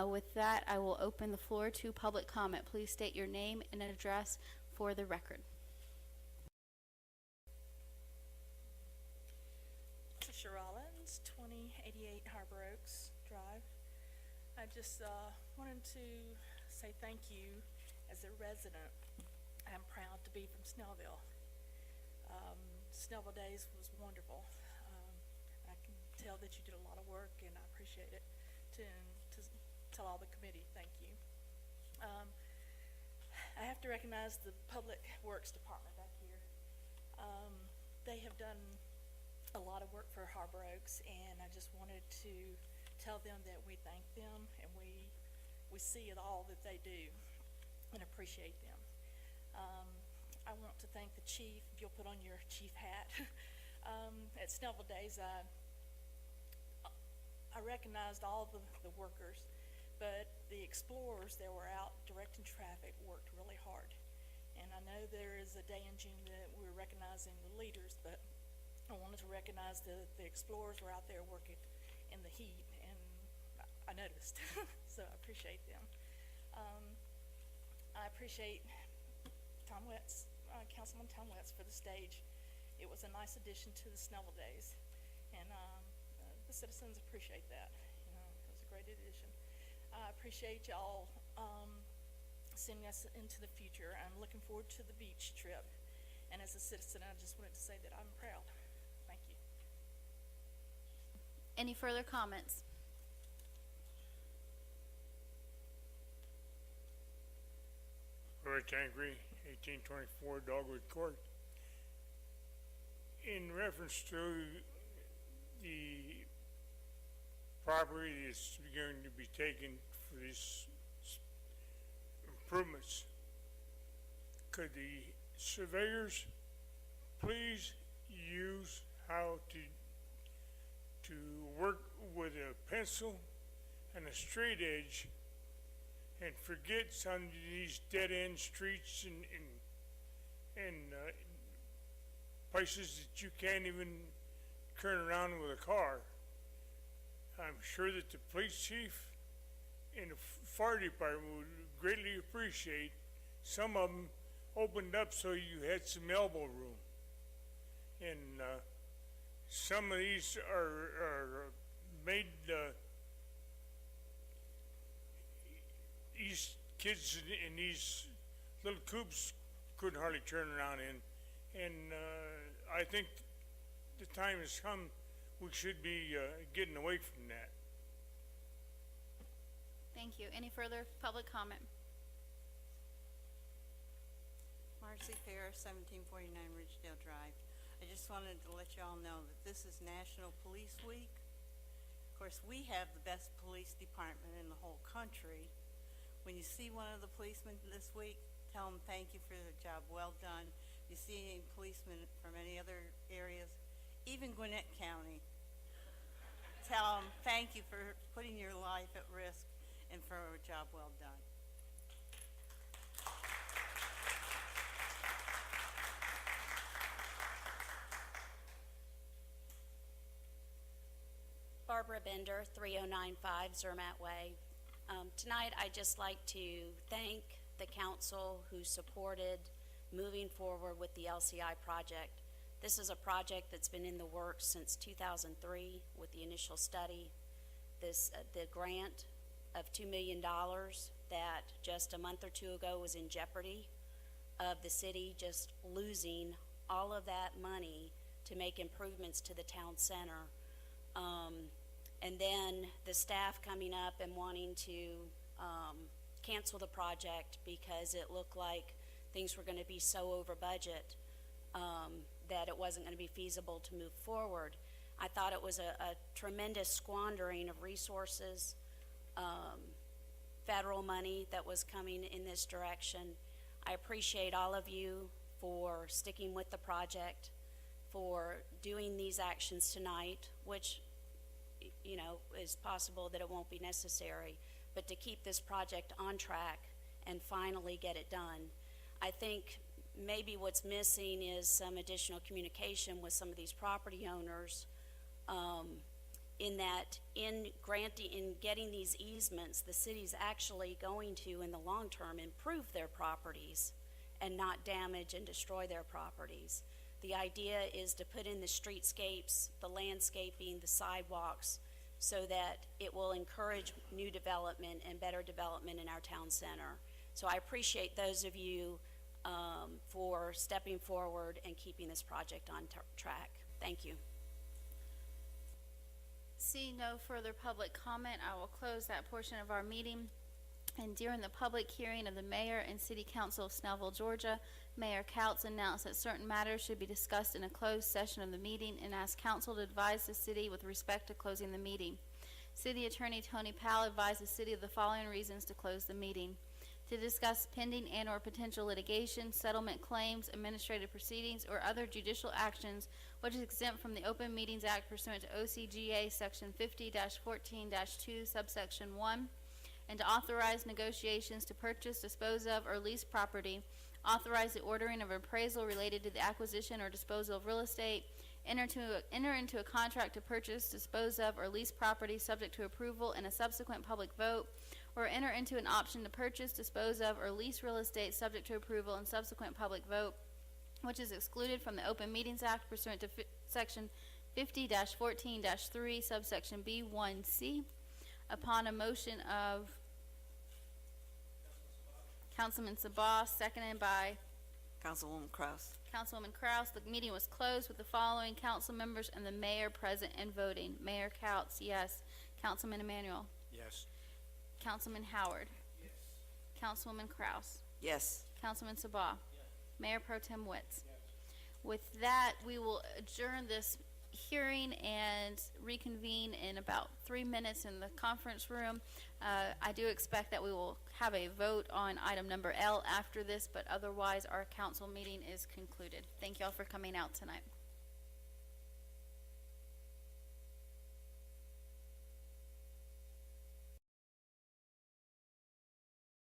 With that, I will open the floor to public comment. Please state your name and address for the record. Trisha Rollins, 2088 Harbor Oaks Drive. I just wanted to say thank you as a resident. I'm proud to be from Snellville. Snellville Days was wonderful. I can tell that you did a lot of work, and I appreciate it. To tell all the committee, thank you. I have to recognize the Public Works Department back here. They have done a lot of work for Harbor Oaks, and I just wanted to tell them that we thank them, and we see it all that they do and appreciate them. I want to thank the chief, if you'll put on your chief hat. At Snellville Days, I recognized all the workers, but the explorers that were out directing traffic worked really hard. And I know there is a day in June that we're recognizing the leaders, but I wanted to recognize the explorers were out there working in the heat, and I noticed. So I appreciate them. I appreciate Tom Wetz, Councilman Tom Wetz, for the stage. It was a nice addition to the Snellville Days, and the citizens appreciate that. You know, it was a great addition. I appreciate y'all sending us into the future. I'm looking forward to the beach trip, and as a citizen, I just wanted to say that I'm proud. Thank you. Any further comments? Roy Tangri, 1824 Dogwood Court. In reference to the property that's going to be taken for these improvements, could the surveyors please use how to work with a pencil and a straight edge and forget some of these dead-end streets and places that you can't even turn around with a car. I'm sure that the police chief and the fire department would greatly appreciate some of them opened up so you had some elbow room. And some of these are made, these kids in these little coops couldn't hardly turn around in. And I think the time has come, we should be getting away from that. Thank you. Any further public comment? Marcy Fair, 1749 Ridgedale Drive. I just wanted to let you all know that this is National Police Week. Of course, we have the best police department in the whole country. When you see one of the policemen this week, tell them thank you for the job well done. If you see any policemen from any other areas, even Gwinnett County, tell them thank you for putting your life at risk and for a job well done. Barbara Bender, 3095 Zermatt Way. Tonight I'd just like to thank the council who supported moving forward with the LCI project. This is a project that's been in the works since 2003 with the initial study. The grant of $2 million that just a month or two ago was in jeopardy of the city just losing all of that money to make improvements to the town center. And then the staff coming up and wanting to cancel the project because it looked like things were going to be so over budget that it wasn't going to be feasible to move forward. I thought it was a tremendous squandering of resources, federal money that was coming in this direction. I appreciate all of you for sticking with the project, for doing these actions tonight, which, you know, is possible that it won't be necessary, but to keep this project on track and finally get it done. I think maybe what's missing is some additional communication with some of these property owners in that in getting these easements, the city's actually going to, in the long term, improve their properties and not damage and destroy their properties. The idea is to put in the streetscapes, the landscaping, the sidewalks, so that it will encourage new development and better development in our town center. So I appreciate those of you for stepping forward and keeping this project on track. Thank you. Seeing no further public comment, I will close that portion of our meeting. And during the public hearing of the mayor and city council of Snellville, Georgia, Mayor Couts announced that certain matters should be discussed in a closed session of the meeting and asked council to advise the city with respect to closing the meeting. City Attorney Tony Powell advised the city of the following reasons to close the meeting: to discuss pending and/or potential litigation, settlement claims, administrative proceedings, or other judicial actions which is exempt from the Open Meetings Act pursuant to OCGA Section 50-14-2, subsection 1, and to authorize negotiations to purchase, dispose of, or lease property, authorize the ordering of appraisal related to the acquisition or disposal of real estate, enter into a contract to purchase, dispose of, or lease property subject to approval in a subsequent public vote, or enter into an option to purchase, dispose of, or lease real estate subject to approval in subsequent public vote, which is excluded from the Open Meetings Act pursuant to Section 50-14-3, subsection B1C. Upon a motion of Councilman Sabah, seconded by Councilwoman Kraus. Councilwoman Kraus, the meeting was closed with the following council members and the mayor present and voting. Mayor Couts, yes. Councilman Emmanuel. Yes. Councilman Howard. Yes. Councilwoman Kraus. Yes. Councilman Sabah. Yes. Mayor Pro Tem Witz. Yes. With that, we will adjourn this hearing and reconvene in about 3 minutes in the conference room. I do expect that we will have a vote on item number L after this, but otherwise our council meeting is concluded. Thank you all for coming out tonight.